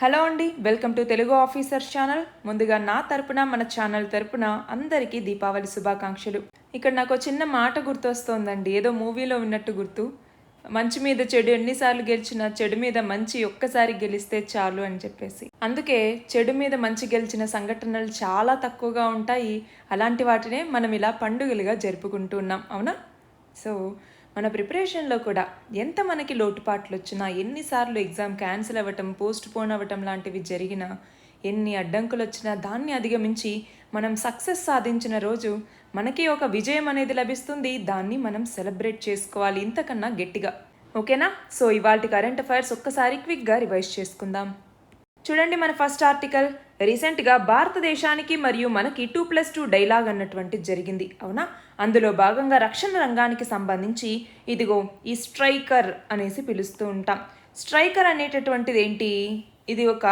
Hello అండి, welcome to Telugu officers channel. ముందుగా నా తరపున మన ఛానల్ తరపున అందరికీ దీపావళి శుభాకాంక్షలు. ఇక్కడ నాకు చిన్న మాట గుర్తొస్తోందండి, ఏదో మూవీలో విన్నట్టు గుర్తు. మంచి మీద చెడు ఎన్నిసార్లు గెలిచినా చెడు మీద మంచి ఒక్కసారి గెలిస్తే చాలు అని చెప్పేసి. అందుకే చెడు మీద మంచి గెలిచిన సంఘటనలు చాలా తక్కువగా ఉంటాయి. అలాంటి వాటినే మనం ఇలా పండుగలుగా జరుపుకుంటూ ఉన్నాం, అవునా? సో మన ప్రిపరేషన్లో కూడా ఎంత మనకి లోటుపాట్లు వచ్చినా, ఎన్నిసార్లు ఎగ్జామ్ క్యాన్సిల్ అవ్వటం, పోస్ట్ పోన్ అవ్వటం లాంటివి జరిగినా, ఎన్ని అడ్డంకులు వచ్చినా దాన్ని అధిగమించి మనం సక్సెస్ సాధించిన రోజు మనకి ఒక విజయం అనేది లభిస్తుంది. దాన్ని మనం సెలబ్రేట్ చేసుకోవాలి ఇంతకన్నా గట్టిగా. ఓకేనా? సో ఇవాళ కరెంట్ అఫైర్స్ ఒక్కసారి క్విక్గా రివైజ్ చేసుకుందాం. చూడండి, మన ఫస్ట్ ఆర్టికల్ రీసెంట్గా భారతదేశానికి మరియు మనకి 2+2 డైలాగ్ అన్నటువంటి జరిగింది, అవునా? అందులో భాగంగా రక్షణ రంగానికి సంబంధించి ఇదిగో ఈ స్ట్రైకర్ అనేసి పిలుస్తూ ఉంటాం. స్ట్రైకర్ అనేటటువంటిది ఏంటి? ఇది ఒక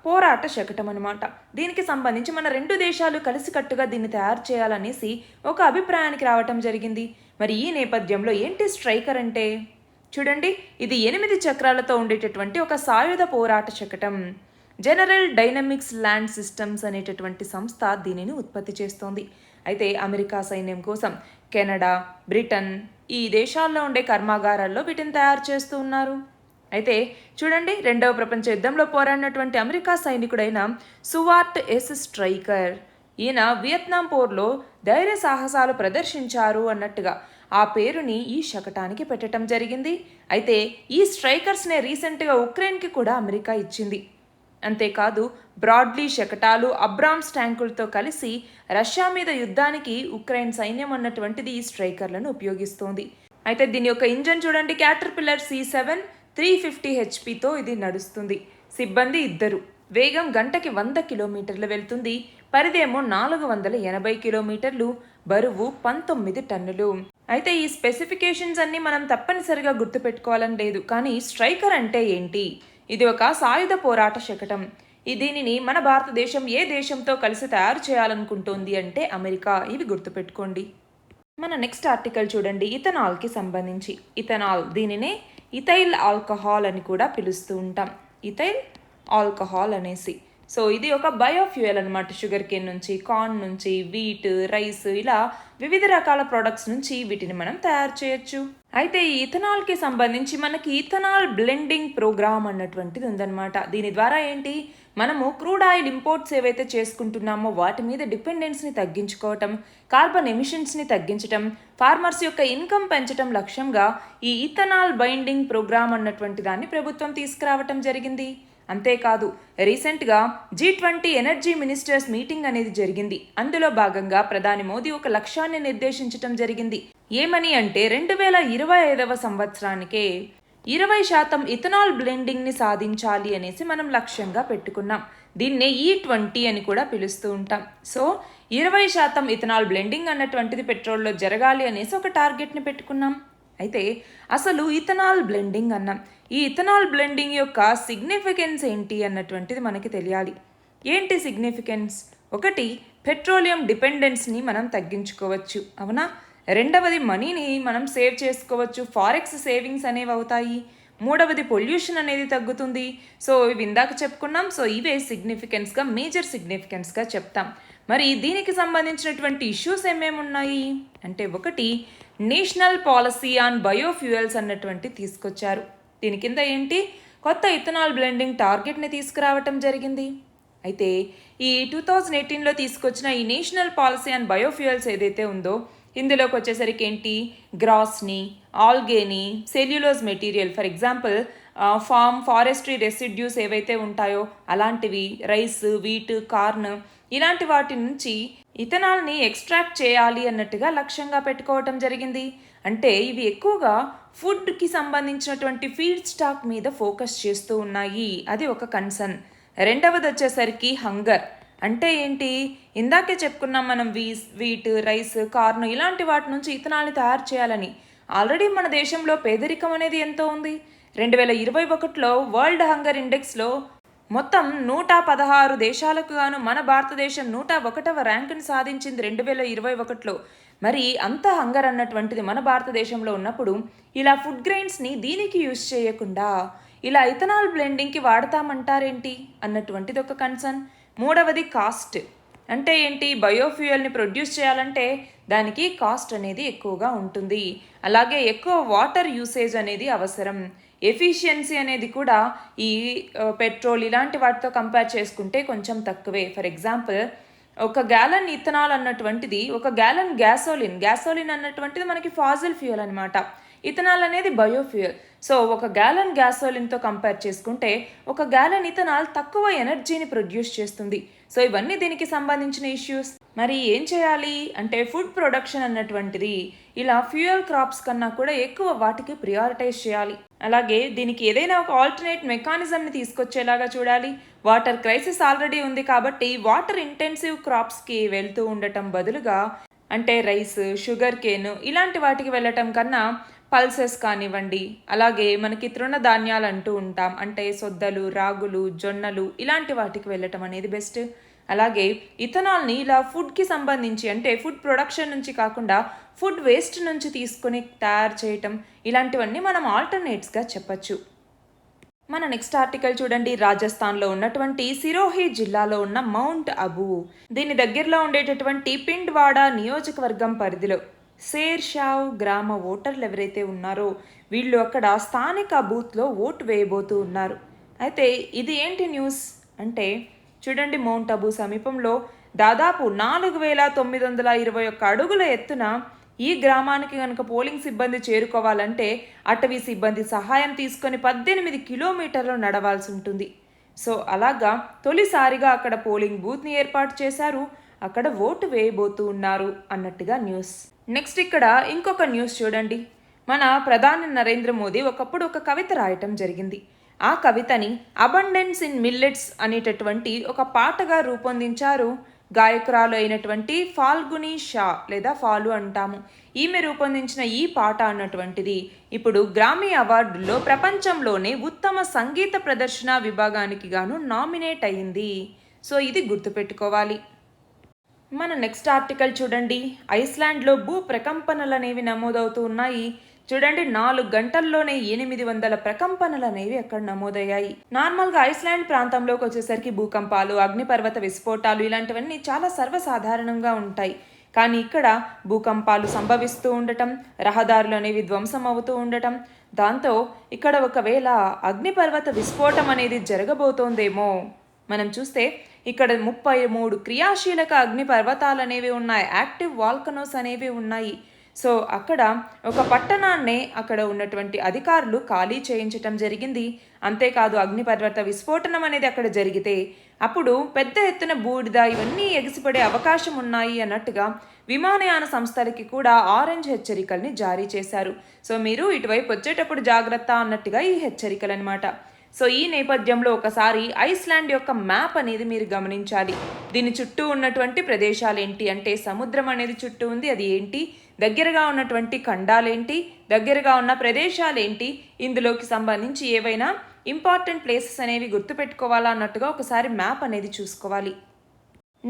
పోరాట శకటం అనమాట. దీనికి సంబంధించి మన రెండు దేశాలు కలిసికట్టుగా దీన్ని తయారు చేయాలనేసి ఒక అభిప్రాయానికి రావటం జరిగింది. మరి ఈ నేపథ్యంలో ఏంటి స్ట్రైకర్ అంటే? చూడండి, ఇది 8 చక్రాలతో ఉండేటటువంటి ఒక సాయుధ పోరాట శకటం. జనరల్ డైనమిక్స్ ల్యాండ్ సిస్టమ్స్ అనేటటువంటి సంస్థ దీనిని ఉత్పత్తి చేస్తోంది. అయితే అమెరికా సైన్యం కోసం కెనడా, బ్రిటన్ ఈ దేశాల్లో ఉండే కర్మాగారాల్లో వీటిని తయారు చేస్తూ ఉన్నారు. అయితే చూడండి, రెండవ ప్రపంచ యుద్ధంలో పోరాడినటువంటి అమెరికా సైనికుడైన సువార్ట్ ఎస్ స్ట్రైకర్, ఈయన వియత్నాం పోర్లో ధైర్య సాహసాలు ప్రదర్శించారు అన్నట్టుగా ఆ పేరుని ఈ శకటానికి పెట్టడం జరిగింది. అయితే ఈ స్ట్రైకర్స్నే రీసెంట్గా ఉక్రెయిన్కి కూడా అమెరికా ఇచ్చింది. అంతేకాదు బ్రాడ్లీ శకటాలు, అబ్రామ్స్ ట్యాంకులతో కలిసి రష్యా మీద యుద్ధానికి ఉక్రెయిన్ సైన్యం అన్నటువంటిది ఈ స్ట్రైకర్లను ఉపయోగిస్తోంది. అయితే దీని యొక్క ఇంజన్ చూడండి, క్యాటర్పిల్లర్ C7 350 HPతో ఇది నడుస్తుంది. సిబ్బంది 2. వేగం గంటకి 100 కిలోమీటర్లు వెళ్తుంది. పరిధేమో 480 కిలోమీటర్లు. బరువు 19 టన్నులు. అయితే ఈ స్పెసిఫికేషన్స్ అన్ని మనం తప్పనిసరిగా గుర్తుపెట్టుకోవాలని లేదు, కానీ స్ట్రైకర్ అంటే ఏంటి? ఇది ఒక సాయుధ పోరాట శకటం. దీనిని మన భారతదేశం ఏ దేశంతో కలిసి తయారు చేయాలనుకుంటోంది అంటే అమెరికా. ఇవి గుర్తుపెట్టుకోండి. మన నెక్స్ట్ ఆర్టికల్ చూడండి, ఇథనాల్కి సంబంధించి. ఇథనాల్, దీనినే ఇథైల్ ఆల్కహాల్ అని కూడా పిలుస్తూ ఉంటాం. ఇథైల్ ఆల్కహాల్ అనేసి. సో ఇది ఒక బయోఫ్యూయల్ అనమాట. షుగర్ కేన్ నుంచి, కార్న్ నుంచి, వీట్, రైస్ ఇలా వివిధ రకాల ప్రొడక్ట్స్ నుంచి వీటిని మనం తయారు చేయొచ్చు. అయితే ఈ ఇథనాల్కి సంబంధించి మనకి ఇథనాల్ బ్లెండింగ్ ప్రోగ్రామ్ అన్నటువంటిది ఉందన్నమాట. దీని ద్వారా ఏంటి, మనము క్రూడ్ ఆయిల్ ఇంపోర్ట్స్ ఏవైతే చేసుకుంటున్నామో వాటి మీద డిపెండెన్స్ని తగ్గించుకోవటం, కార్బన్ ఎమిషన్స్ని తగ్గించటం, ఫార్మర్స్ యొక్క ఇన్కమ్ పెంచటం లక్ష్యంగా ఈ ఇథనాల్ బైండింగ్ ప్రోగ్రామ్ అన్నటువంటి దాన్ని ప్రభుత్వం తీసుకురావటం జరిగింది. అంతేకాదు రీసెంట్గా G20 ఎనర్జీ మినిస్టర్స్ మీటింగ్ అనేది జరిగింది. అందులో భాగంగా ప్రధాని మోదీ ఒక లక్ష్యాన్ని నిర్దేశించటం జరిగింది. ఏమని అంటే 2025వ సంవత్సరానికే 20% ఇథనాల్ బ్లెండింగ్ని సాధించాలి అనేసి మనం లక్ష్యంగా పెట్టుకున్నాం. దీన్నే E20 అని కూడా పిలుస్తూ ఉంటాం. సో 20% ఇథనాల్ బ్లెండింగ్ అన్నటువంటిది పెట్రోల్లో జరగాలి అనేసి ఒక టార్గెట్ని పెట్టుకున్నాం. అయితే అసలు ఇథనాల్ బ్లెండింగ్ అన్నాం. ఈ ఇథనాల్ బ్లెండింగ్ యొక్క సిగ్నిఫికెన్స్ ఏంటి అన్నటువంటిది మనకి తెలియాలి. ఏంటి సిగ్నిఫికెన్స్? ఒకటి, పెట్రోలియం డిపెండెన్స్ని మనం తగ్గించుకోవచ్చు, అవునా? రెండవది, మనీని మనం సేవ్ చేసుకోవచ్చు, ఫారెక్స్ సేవింగ్స్ అనేవి అవుతాయి. మూడవది, పొల్యూషన్ అనేది తగ్గుతుంది. సో ఇవి ఇందాక చెప్పుకున్నాం. సో ఇవే సిగ్నిఫికెన్స్గా, మేజర్ సిగ్నిఫికెన్స్గా చెప్తాం. మరి దీనికి సంబంధించినటువంటి ఇష్యూస్ ఏమేమి ఉన్నాయి అంటే, ఒకటి, నేషనల్ పాలసీ ఆన్ బయోఫ్యూయల్స్ అన్నటువంటి తీసుకొచ్చారు. దీని కింద ఏంటి, కొత్త ఇథనాల్ బ్లెండింగ్ టార్గెట్ని తీసుకురావటం జరిగింది. అయితే ఈ 2018లో తీసుకొచ్చిన ఈ నేషనల్ పాలసీ ఆన్ బయోఫ్యూయల్స్ ఏదైతే ఉందో ఇందులోకి వచ్చేసరికి ఏంటి, గ్రాస్ని, ఆల్గేని, cellulose material, for example forestry residues ఏవైతే ఉంటాయో అలాంటివి, రైస్, వీట్, కార్న్ ఇలాంటి వాటి నుంచి ఇథనాల్ని ఎక్స్ట్రాక్ట్ చేయాలి అన్నట్టుగా లక్ష్యంగా పెట్టుకోవటం జరిగింది. అంటే ఇవి ఎక్కువగా ఫుడ్కి సంబంధించినటువంటి ఫీడ్ స్టాక్ మీద ఫోకస్ చేస్తూ ఉన్నాయి. అది ఒక కన్సర్న్. రెండవది వచ్చేసరికి హంగర్. అంటే ఏంటి, ఇందాకే చెప్పుకున్నాం మనం వీట్, రైస్, కార్న్ ఇలాంటి వాటి నుంచి ఇథనాల్ని తయారు చేయాలని. ఆల్రెడీ మన దేశంలో పేదరికం అనేది ఎంతో ఉంది. 2021లో వరల్డ్ హంగర్ ఇండెక్స్లో మొత్తం 116 దేశాలకు గాను మన భారతదేశం 101వ ర్యాంకుని సాధించింది 2021లో. మరి అంత హంగర్ అన్నటువంటిది మన భారతదేశంలో ఉన్నప్పుడు ఇలా ఫుడ్ గ్రెయిన్స్ని దీనికి యూజ్ చేయకుండా ఇలా ఇథనాల్ బ్లెండింగ్కి వాడతామంటారేంటి అన్నటువంటిది ఒక కన్సర్న్. మూడవది కాస్ట్. అంటే ఏంటి, బయోఫ్యూయల్ని ప్రొడ్యూస్ చేయాలంటే దానికి కాస్ట్ అనేది ఎక్కువగా ఉంటుంది. అలాగే ఎక్కువ వాటర్ యూసేజ్ అనేది అవసరం. ఎఫిషియన్సీ అనేది కూడా ఈ పెట్రోల్ ఇలాంటి వాటితో కంపేర్ చేసుకుంటే కొంచెం తక్కువే. ఫర్ ఎగ్జాంపుల్, ఒక గ్యాలన్ ఇథనాల్ అన్నటువంటిది ఒక గ్యాలన్ గ్యాసోలిన్ అన్నటువంటిది మనకి ఫాజిల్ ఫ్యూయల్ అనమాట. ఇథనాల్ అనేది బయోఫ్యూయల్. సో ఒక గ్యాలన్ గ్యాసోలిన్తో కంపేర్ చేసుకుంటే ఒక గ్యాలన్ ఇథనాల్ తక్కువ ఎనర్జీని ప్రొడ్యూస్ చేస్తుంది. సో ఇవన్నీ దీనికి సంబంధించిన ఇష్యూస్. మరి ఏం చేయాలి అంటే ఫుడ్ ప్రొడక్షన్ అన్నటువంటిది ఇలా ఫ్యూయల్ క్రాప్స్ కన్నా కూడా ఎక్కువ వాటికి ప్రియారిటైజ్ చేయాలి. అలాగే దీనికి ఏదైనా ఒక ఆల్టర్నేట్ మెకానిజంని తీసుకొచ్చేలాగా చూడాలి. వాటర్ క్రైసిస్ ఆల్రెడీ ఉంది కాబట్టి వాటర్ ఇంటెన్సివ్ క్రాప్స్కి వెళ్తూ ఉండటం బదులుగా అంటే రైస్, షుగర్ కేన్ ఇలాంటి వాటికి వెళ్ళటం కన్నా పల్సెస్ కానివ్వండి, అలాగే మనకి తృణధాన్యాలు అంటూ ఉంటాం అంటే సొద్దలు, రాగులు, జొన్నలు ఇలాంటి వాటికి వెళ్ళటం అనేది బెస్ట్. అలాగే ఇథనాల్ని ఇలా ఫుడ్కి సంబంధించి అంటే ఫుడ్ ప్రొడక్షన్ నుంచి కాకుండా ఫుడ్ వేస్ట్ నుంచి తీసుకొని తయారు చేయటం ఇలాంటివన్నీ మనం ఆల్టర్నేట్స్గా చెప్పచ్చు. మన నెక్స్ట్ ఆర్టికల్ చూడండి. రాజస్థాన్లో ఉన్నటువంటి సిరోహి జిల్లాలో ఉన్న మౌంట్ అబూ, దీని దగ్గరలో ఉండేటటువంటి పిండ్వాడా నియోజకవర్గం పరిధిలో షేర్షావ్ గ్రామ ఓటర్లు ఎవరైతే ఉన్నారో వీళ్ళు అక్కడ స్థానిక బూత్లో ఓటు వేయబోతూ ఉన్నారు. అయితే ఇది ఏంటి న్యూస్ అంటే చూడండి, మౌంట్ అబూ సమీపంలో దాదాపు 4921 అడుగుల ఎత్తున ఈ గ్రామానికి కనుక పోలింగ్ సిబ్బంది చేరుకోవాలంటే అటవీ సిబ్బంది సహాయం తీసుకొని 18 కిలోమీటర్లు నడవాల్సి ఉంటుంది. సో అలాగా తొలిసారిగా అక్కడ పోలింగ్ బూత్ని ఏర్పాటు చేశారు, అక్కడ ఓటు వేయబోతూ ఉన్నారు అన్నట్టుగా న్యూస్. నెక్స్ట్ ఇక్కడ ఇంకొక న్యూస్ చూడండి. మన ప్రధాని నరేంద్ర మోదీ ఒకప్పుడు ఒక కవిత రాయటం జరిగింది. ఆ కవితని అబండెన్స్ ఇన్ మిల్లెట్స్ అనేటటువంటి ఒక పాటగా రూపొందించారు గాయకురాలు అయినటువంటి ఫాల్గుని షా లేదా ఫాలు అంటాము. ఈమె రూపొందించిన ఈ పాట అన్నటువంటిది ఇప్పుడు గ్రామీ అవార్డుల్లో ప్రపంచంలోనే ఉత్తమ సంగీత ప్రదర్శన విభాగానికి గాను నామినేట్ అయింది. సో ఇది గుర్తుపెట్టుకోవాలి. మన నెక్స్ట్ ఆర్టికల్ చూడండి. ఐస్లాండ్లో భూ ప్రకంపనలు అనేవి నమోదవుతూ ఉన్నాయి. చూడండి, 4 గంటల్లోనే 800 ప్రకంపనలు అనేవి అక్కడ నమోదయ్యాయి. నార్మల్గా ఐస్లాండ్ ప్రాంతంలోకి వచ్చేసరికి భూకంపాలు, అగ్నిపర్వత విస్ఫోటాలు ఇలాంటివన్నీ చాలా సర్వసాధారణంగా ఉంటాయి. కానీ ఇక్కడ భూకంపాలు సంభవిస్తూ ఉండటం, రహదారులు అనేవి ధ్వంసం అవుతూ ఉండటం, దాంతో ఇక్కడ ఒకవేళ అగ్నిపర్వత విస్ఫోటం అనేది జరగబోతోందేమో. మనం చూస్తే ఇక్కడ 33 క్రియాశీలక అగ్ని పర్వతాలు అనేవి ఉన్నాయి, యాక్టివ్ వాల్కనోస్ అనేవి ఉన్నాయి. సో అక్కడ ఒక పట్టణాన్నే అక్కడ ఉన్నటువంటి అధికారులు ఖాళీ చేయించటం జరిగింది. అంతేకాదు అగ్నిపర్వత విస్ఫోటనం అనేది అక్కడ జరిగితే అప్పుడు పెద్ద ఎత్తున బూడిద ఇవన్నీ ఎగిసిపడే అవకాశం ఉన్నాయి అన్నట్టుగా విమానయాన సంస్థలకి కూడా ఆరెంజ్ హెచ్చరికల్ని జారీ చేశారు. సో మీరు ఇటువైపు వచ్చేటప్పుడు జాగ్రత్త అన్నట్టుగా ఈ హెచ్చరికలు అనమాట. సో ఈ నేపథ్యంలో ఒకసారి ఐస్లాండ్ యొక్క మ్యాప్ అనేది మీరు గమనించాలి. దీని చుట్టూ ఉన్నటువంటి ప్రదేశాలు ఏంటి అంటే సముద్రం అనేది చుట్టూ ఉంది, అది ఏంటి, దగ్గరగా ఉన్నటువంటి ఖండాలేంటి, దగ్గరగా ఉన్న ప్రదేశాలేంటి, ఇందులోకి సంబంధించి ఏవైనా ఇంపార్టెంట్ ప్లేసెస్ అనేవి గుర్తుపెట్టుకోవాలా అన్నట్టుగా ఒకసారి మ్యాప్ అనేది చూసుకోవాలి.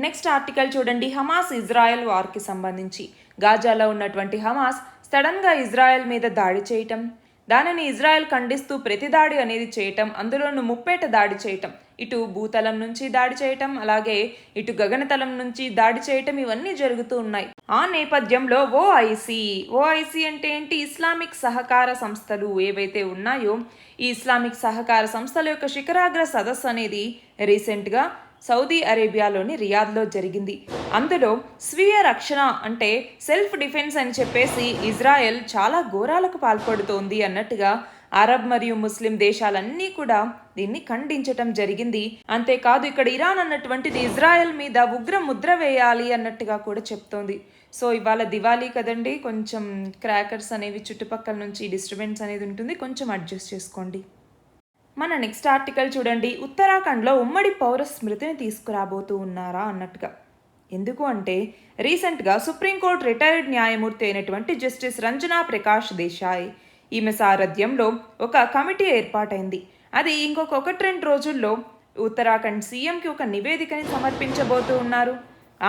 నెక్స్ట్ ఆర్టికల్ చూడండి. హమాస్ ఇజ్రాయెల్ వార్కి సంబంధించి గాజాలో ఉన్నటువంటి హమాస్ సడన్గా ఇజ్రాయెల్ మీద దాడి చేయటం, దానిని ఇజ్రాయెల్ ఖండిస్తూ ప్రతిదాడి అనేది చేయటం, అందులోనూ ముప్పేట దాడి చేయటం, ఇటు భూతలం నుంచి దాడి చేయటం అలాగే ఇటు గగనతలం నుంచి దాడి చేయటం ఇవన్నీ జరుగుతూ ఉన్నాయి. ఆ నేపథ్యంలో ఓఐసి అంటే ఏంటి, ఇస్లామిక్ సహకార సంస్థలు ఏవైతే ఉన్నాయో ఈ ఇస్లామిక్ సహకార సంస్థల యొక్క శిఖరాగ్ర సదస్సు అనేది రీసెంట్గా సౌదీ అరేబియాలోని రియాద్లో జరిగింది. అందులో స్వీయ రక్షణ అంటే సెల్ఫ్ డిఫెన్స్ అని చెప్పేసి ఇజ్రాయెల్ చాలా ఘోరాలకు పాల్పడుతోంది అన్నట్టుగా అరబ్ మరియు ముస్లిం దేశాలన్నీ కూడా దీన్ని ఖండించటం జరిగింది. అంతేకాదు ఇక్కడ ఇరాన్ అన్నటువంటిది ఇజ్రాయెల్ మీద ఉగ్ర ముద్ర వేయాలి అన్నట్టుగా కూడా చెప్తోంది. సో ఇవాళ దివాళీ కదండి, కొంచెం క్రాకర్స్ అనేవి చుట్టుపక్కల నుంచి డిస్టర్బెన్స్ అనేది ఉంటుంది, కొంచెం అడ్జస్ట్ చేసుకోండి. మన నెక్స్ట్ ఆర్టికల్ చూడండి. ఉత్తరాఖండ్లో ఉమ్మడి పౌర స్మృతిని తీసుకురాబోతూ ఉన్నారా అన్నట్టుగా. ఎందుకు అంటే రీసెంట్గా సుప్రీంకోర్టు రిటైర్డ్ న్యాయమూర్తి అయినటువంటి జస్టిస్ రంజనా ప్రకాష్ దేశాయ్ ఈమె సారథ్యంలో ఒక కమిటీ ఏర్పాటైంది. అది ఇంకొక 1-2 రోజుల్లో ఉత్తరాఖండ్ సీఎంకి ఒక నివేదికని సమర్పించబోతూ ఉన్నారు.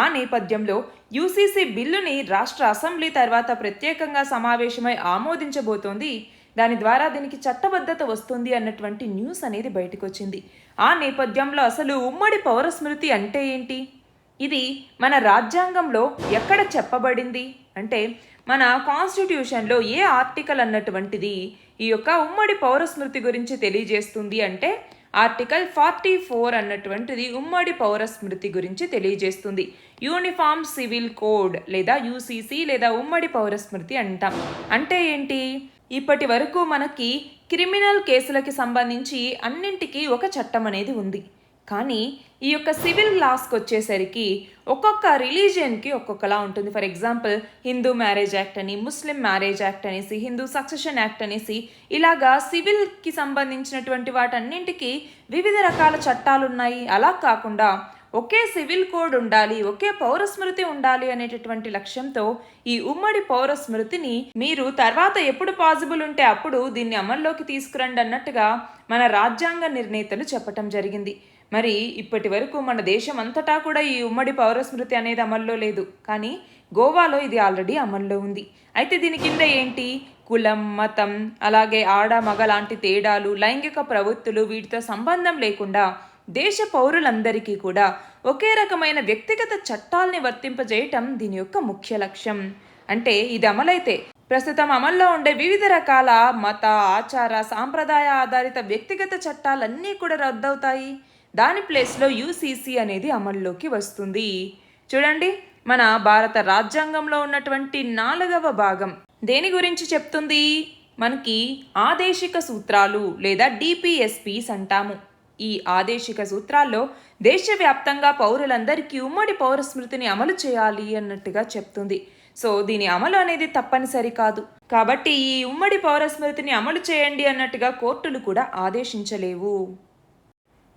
ఆ నేపథ్యంలో యూసీసీ బిల్లుని రాష్ట్ర అసెంబ్లీ తర్వాత ప్రత్యేకంగా సమావేశమై ఆమోదించబోతోంది దాని ద్వారా దీనికి చట్టబద్ధత వస్తుంది అన్నటువంటి న్యూస్ అనేది బయటకు వచ్చింది. ఆ నేపథ్యంలో అసలు ఉమ్మడి పౌర స్మృతి అంటే ఏంటి, ఇది మన రాజ్యాంగంలో ఎక్కడ చెప్పబడింది అంటే మన కాన్స్టిట్యూషన్లో ఏ ఆర్టికల్ అన్నటువంటిది ఈ యొక్క ఉమ్మడి పౌర స్మృతి గురించి తెలియజేస్తుంది అంటే ఆర్టికల్ 44 అన్నటువంటిది ఉమ్మడి పౌర స్మృతి గురించి తెలియజేస్తుంది. యూనిఫామ్ సివిల్ కోడ్ లేదా యూసీసీ లేదా ఉమ్మడి పౌర స్మృతి అంటాం. అంటే ఏంటి, ఇప్పటి వరకు మనకి క్రిమినల్ కేసులకి సంబంధించి అన్నింటికీ ఒక చట్టం అనేది ఉంది. కానీ ఈ యొక్క సివిల్ లాస్కి వచ్చేసరికి ఒక్కొక్క రిలీజియన్కి ఒక్కొక్కలా ఉంటుంది. For example Hindu marriage act అని, ముస్లిం మ్యారేజ్ యాక్ట్ అనేసి, హిందూ సక్సెషన్ యాక్ట్ అనేసి ఇలాగా సివిల్కి సంబంధించినటువంటి వాటన్నింటికి వివిధ రకాల చట్టాలు ఉన్నాయి. అలా కాకుండా ఒకే సివిల్ కోడ్ ఉండాలి, ఒకే పౌరస్మృతి ఉండాలి అనేటటువంటి లక్ష్యంతో ఈ ఉమ్మడి పౌరస్మృతిని మీరు తర్వాత ఎప్పుడు పాసిబుల్ ఉంటే అప్పుడు దీన్ని అమల్లోకి తీసుకురండి అన్నట్టుగా మన రాజ్యాంగ నిర్ణేతలు చెప్పటం జరిగింది. మరి ఇప్పటి వరకు మన దేశం అంతటా కూడా ఈ ఉమ్మడి పౌరస్మృతి అనేది అమల్లో లేదు. కానీ గోవాలో ఇది ఆల్రెడీ అమల్లో ఉంది. అయితే దీని కింద ఏంటి, కులం, మతం, అలాగే ఆడ మగ లాంటి తేడాలు, లైంగిక ప్రవృత్తులు వీటితో సంబంధం లేకుండా దేశ పౌరులందరికీ కూడా ఒకే రకమైన వ్యక్తిగత చట్టాల్ని వర్తింపజేయటం దీని యొక్క ముఖ్య లక్ష్యం. అంటే ఇది అమలైతే ప్రస్తుతం అమల్లో ఉండే వివిధ రకాల మత, ఆచార, సాంప్రదాయ ఆధారిత వ్యక్తిగత చట్టాలన్నీ కూడా రద్దవుతాయి. దాని ప్లేస్లో యూసీసీ అనేది అమల్లోకి వస్తుంది. చూడండి, మన భారత రాజ్యాంగంలో ఉన్నటువంటి 4వ భాగం దేని గురించి చెప్తుంది, మనకి ఆదేశిక సూత్రాలు లేదా డిపిఎస్పీస్ అంటాము. ఈ ఆదేశిక సూత్రాల్లో దేశవ్యాప్తంగా పౌరులందరికీ ఉమ్మడి పౌర స్మృతిని అమలు చేయాలి అన్నట్టుగా చెప్తుంది. సో దీని అమలు అనేది తప్పనిసరి కాదు. కాబట్టి ఈ ఉమ్మడి పౌర స్మృతిని అమలు చేయండి అన్నట్టుగా కోర్టులు కూడా ఆదేశించలేవు.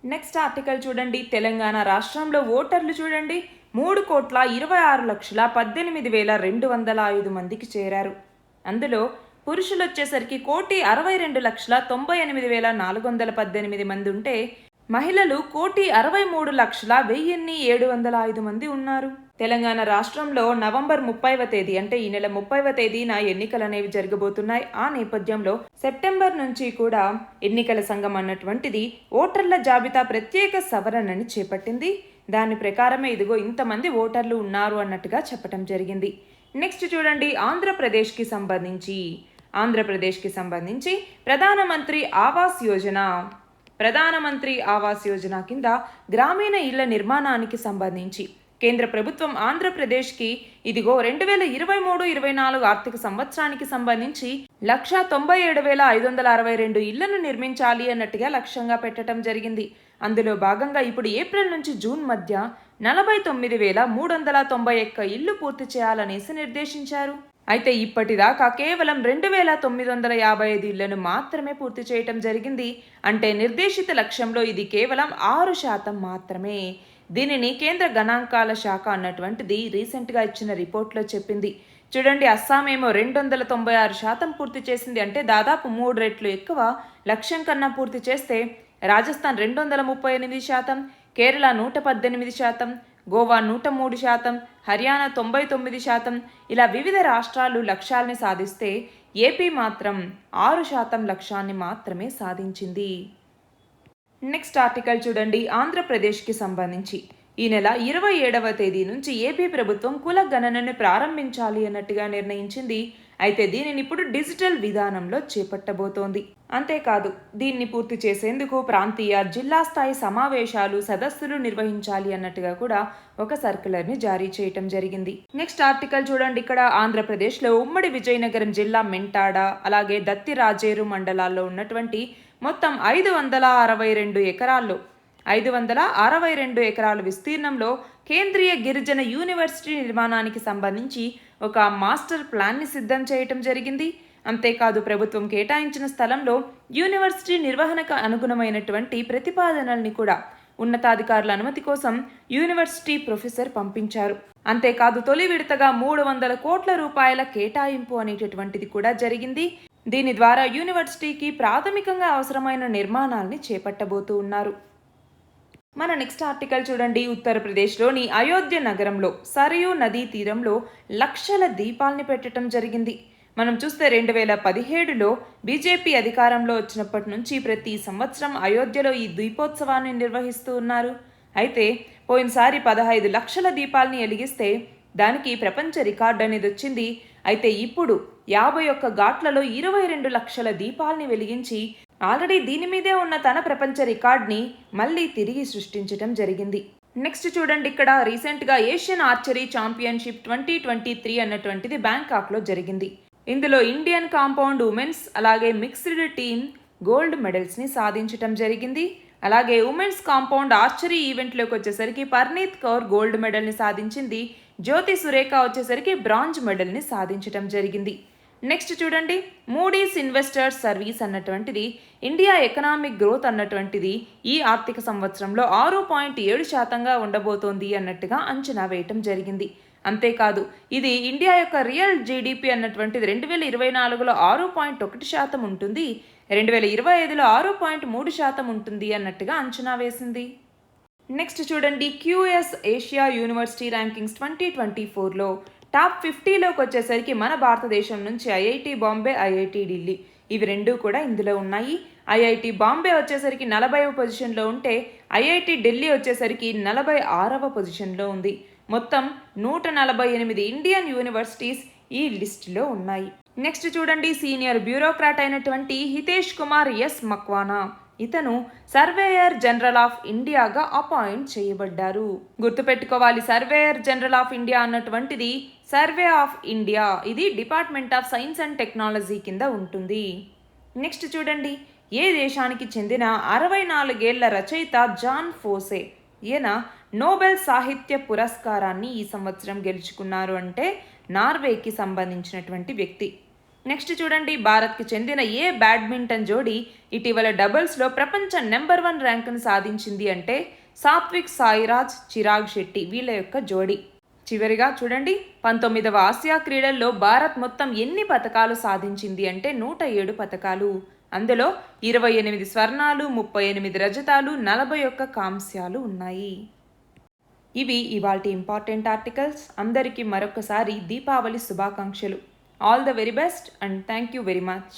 నెక్స్ట్ ఆర్టికల్ చూడండి. తెలంగాణ రాష్ట్రంలో ఓటర్లు చూడండి 3,26,18,205 మందికి చేరారు. అందులో పురుషులు వచ్చేసరికి 1,62,98,418 మంది ఉంటే మహిళలు 1,63,01,705 మంది ఉన్నారు. తెలంగాణ రాష్ట్రంలో నవంబర్ 30వ తేదీ అంటే ఈ నెల 30వ తేదీన ఎన్నికలు అనేవి జరగబోతున్నాయి. ఆ నేపథ్యంలో సెప్టెంబర్ నుంచి కూడా ఎన్నికల సంఘం అన్నటువంటిది ఓటర్ల జాబితా ప్రత్యేక సవరణని చేపట్టింది. దాని ప్రకారమే ఇదిగో ఇంతమంది ఓటర్లు ఉన్నారు అన్నట్టుగా చెప్పడం జరిగింది. నెక్స్ట్ చూడండి, ఆంధ్రప్రదేశ్కి సంబంధించి ప్రధానమంత్రి ఆవాస్ యోజన కింద గ్రామీణ ఇళ్ల నిర్మాణానికి సంబంధించి కేంద్ర ప్రభుత్వం ఆంధ్రప్రదేశ్కి ఇదిగో 2023-24 ఆర్థిక సంవత్సరానికి సంబంధించి 1,97,562 ఇళ్లను నిర్మించాలి అన్నట్టుగా లక్ష్యంగా పెట్టడం జరిగింది. అందులో భాగంగా ఇప్పుడు ఏప్రిల్ నుంచి జూన్ మధ్య 49,391 ఇళ్లు పూర్తి చేయాలనేసి నిర్దేశించారు. అయితే ఇప్పటిదాకా కేవలం 2,955 ఇళ్లను మాత్రమే పూర్తి చేయటం జరిగింది. అంటే నిర్దేశిత లక్ష్యంలో ఇది కేవలం 6% మాత్రమే. దీనిని కేంద్ర గణాంకాల శాఖ అన్నటువంటిది రీసెంట్గా ఇచ్చిన రిపోర్ట్లో చెప్పింది. చూడండి, అస్సాం ఏమో 296% పూర్తి చేసింది. అంటే దాదాపు 3 రెట్లు ఎక్కువ లక్ష్యం కన్నా పూర్తి చేస్తే రాజస్థాన్ 238%, కేరళ 118%, గోవా 103%, హర్యానా 99%, ఇలా వివిధ రాష్ట్రాలు లక్ష్యాల్ని సాధిస్తే ఏపీ మాత్రం 6% లక్ష్యాన్ని మాత్రమే సాధించింది. నెక్స్ట్ ఆర్టికల్ చూడండి, ఆంధ్రప్రదేశ్కి సంబంధించి ఈ నెల 27వ తేదీ నుంచి ఏపీ ప్రభుత్వం కుల గణనను ప్రారంభించాలి అన్నట్టుగా నిర్ణయించింది. అయితే దీనిని ఇప్పుడు డిజిటల్ విధానంలో చేపట్టబోతోంది. అంతేకాదు దీన్ని పూర్తి చేసేందుకు ప్రాంతీయ, జిల్లా స్థాయి సమావేశాలు, సదస్సులు నిర్వహించాలి అన్నట్టుగా కూడా ఒక సర్క్యులర్ని జారీ చేయటం జరిగింది. నెక్స్ట్ ఆర్టికల్ చూడండి, ఇక్కడ ఆంధ్రప్రదేశ్లో ఉమ్మడి విజయనగరం జిల్లా మెంటాడ, అలాగే దత్తి రాజేరు మండలాల్లో ఉన్నటువంటి మొత్తం 562 ఎకరాల విస్తీర్ణంలో కేంద్రీయ గిరిజన యూనివర్సిటీ నిర్మాణానికి సంబంధించి ఒక మాస్టర్ ప్లాన్ని సిద్ధం చేయటం జరిగింది. అంతేకాదు ప్రభుత్వం కేటాయించిన స్థలంలో యూనివర్సిటీ నిర్వహణకు అనుగుణమైనటువంటి ప్రతిపాదనల్ని కూడా ఉన్నతాధికారుల అనుమతి కోసం యూనివర్సిటీ ప్రొఫెసర్ పంపించారు. అంతేకాదు తొలి విడతగా 300 కోట్ల రూపాయల కేటాయింపు అనేటటువంటిది కూడా జరిగింది. దీని ద్వారా యూనివర్సిటీకి ప్రాథమికంగా అవసరమైన నిర్మాణాలని చేపట్టబోతూ ఉన్నారు. మన నెక్స్ట్ ఆర్టికల్ చూడండి, ఉత్తరప్రదేశ్లోని అయోధ్య నగరంలో సరయూ నదీ తీరంలో లక్షల దీపాల్ని పెట్టడం జరిగింది. మనం చూస్తే 2017లో బీజేపీ అధికారంలో వచ్చినప్పటి నుంచి ప్రతి సంవత్సరం అయోధ్యలో ఈ దీపోత్సవాన్ని నిర్వహిస్తూ ఉన్నారు. అయితే పోయినసారి 15 లక్షల దీపాల్ని వెలిగిస్తే దానికి ప్రపంచ రికార్డు అనేది వచ్చింది. అయితే ఇప్పుడు 51 ఘాట్లలో 22 లక్షల దీపాల్ని వెలిగించి ఆల్రెడీ దీని మీదే ఉన్న తన ప్రపంచ రికార్డ్ని మళ్ళీ తిరిగి సృష్టించడం జరిగింది. నెక్స్ట్ చూడండి, ఇక్కడ రీసెంట్గా ఏషియన్ ఆర్చరీ ఛాంపియన్షిప్ 2023 అన్నటువంటిది బ్యాంకాక్లో జరిగింది. ఇందులో ఇండియన్ కాంపౌండ్ ఉమెన్స్ అలాగే మిక్స్డ్ టీమ్ గోల్డ్ మెడల్స్ని సాధించడం జరిగింది. అలాగే ఉమెన్స్ కాంపౌండ్ ఆర్చరీ ఈవెంట్లోకి వచ్చేసరికి పర్నీత్ కౌర్ గోల్డ్ మెడల్ని సాధించింది. జ్యోతి సురేఖ వచ్చేసరికి బ్రాంజ్ మెడల్ని సాధించడం జరిగింది. నెక్స్ట్ చూడండి, మూడీస్ ఇన్వెస్టర్స్ సర్వీస్ అన్నటువంటిది ఇండియా ఎకనామిక్ గ్రోత్ అన్నటువంటిది ఈ ఆర్థిక సంవత్సరంలో 6.7% ఉండబోతోంది అన్నట్టుగా అంచనా వేయటం జరిగింది. అంతేకాదు ఇది ఇండియా యొక్క రియల్ జీడిపి అన్నటువంటిది 2024లో 6.1% ఉంటుంది, 2025లో 6.3% ఉంటుంది అన్నట్టుగా అంచనా వేసింది. నెక్స్ట్ చూడండి, క్యూఎస్ ఏషియా యూనివర్సిటీ ర్యాంకింగ్స్ 2024లో టాప్ 50లోకి వచ్చేసరికి మన భారతదేశం నుంచి ఐఐటి బాంబే, ఐఐటి ఢిల్లీ ఇవి రెండూ కూడా ఇందులో ఉన్నాయి. ఐఐటి బాంబే వచ్చేసరికి 40వ పొజిషన్లో ఉంటే ఐఐటి ఢిల్లీ వచ్చేసరికి 46వ పొజిషన్లో ఉంది. మొత్తం 148 ఇండియన్ యూనివర్సిటీస్ ఈ లిస్టులో ఉన్నాయి. నెక్స్ట్ చూడండి, సీనియర్ బ్యూరోక్రాట్ అయినటువంటి హితేష్ కుమార్ ఎస్ మక్వానా ఇతను సర్వేయర్ జనరల్ ఆఫ్ ఇండియాగా అపాయింట్ చేయబడ్డారు. గుర్తుపెట్టుకోవాలి, సర్వేయర్ జనరల్ ఆఫ్ ఇండియా అన్నటువంటిది సర్వే ఆఫ్ ఇండియా, ఇది department of science and technology కింద ఉంటుంది. నెక్స్ట్ చూడండి, ఏ దేశానికి చెందిన 64 ఏళ్ల రచయిత జాన్ ఫోసే ఈయన నోబెల్ సాహిత్య పురస్కారాన్ని ఈ సంవత్సరం గెలుచుకున్నారు. అంటే నార్వేకి సంబంధించినటువంటి వ్యక్తి. నెక్స్ట్ చూడండి, భారత్కి చెందిన ఏ బ్యాడ్మింటన్ జోడీ ఇటీవల డబుల్స్లో ప్రపంచ నెంబర్ 1 ర్యాంకును సాధించింది అంటే సాత్విక్ సాయిరాజ్, చిరాగ్ శెట్టి వీళ్ళ యొక్క జోడీ. చివరిగా చూడండి, 19వ ఆసియా క్రీడల్లో భారత్ మొత్తం ఎన్ని పతకాలు సాధించింది అంటే 107 పతకాలు. అందులో 28 స్వర్ణాలు, 38 రజతాలు, 41 కాంస్యాలు ఉన్నాయి. ఇవి ఇవాల్టి ఇంపార్టెంట్ ఆర్టికల్స్. అందరికీ మరొకసారి దీపావళి శుభాకాంక్షలు. All the very best and thank you very much.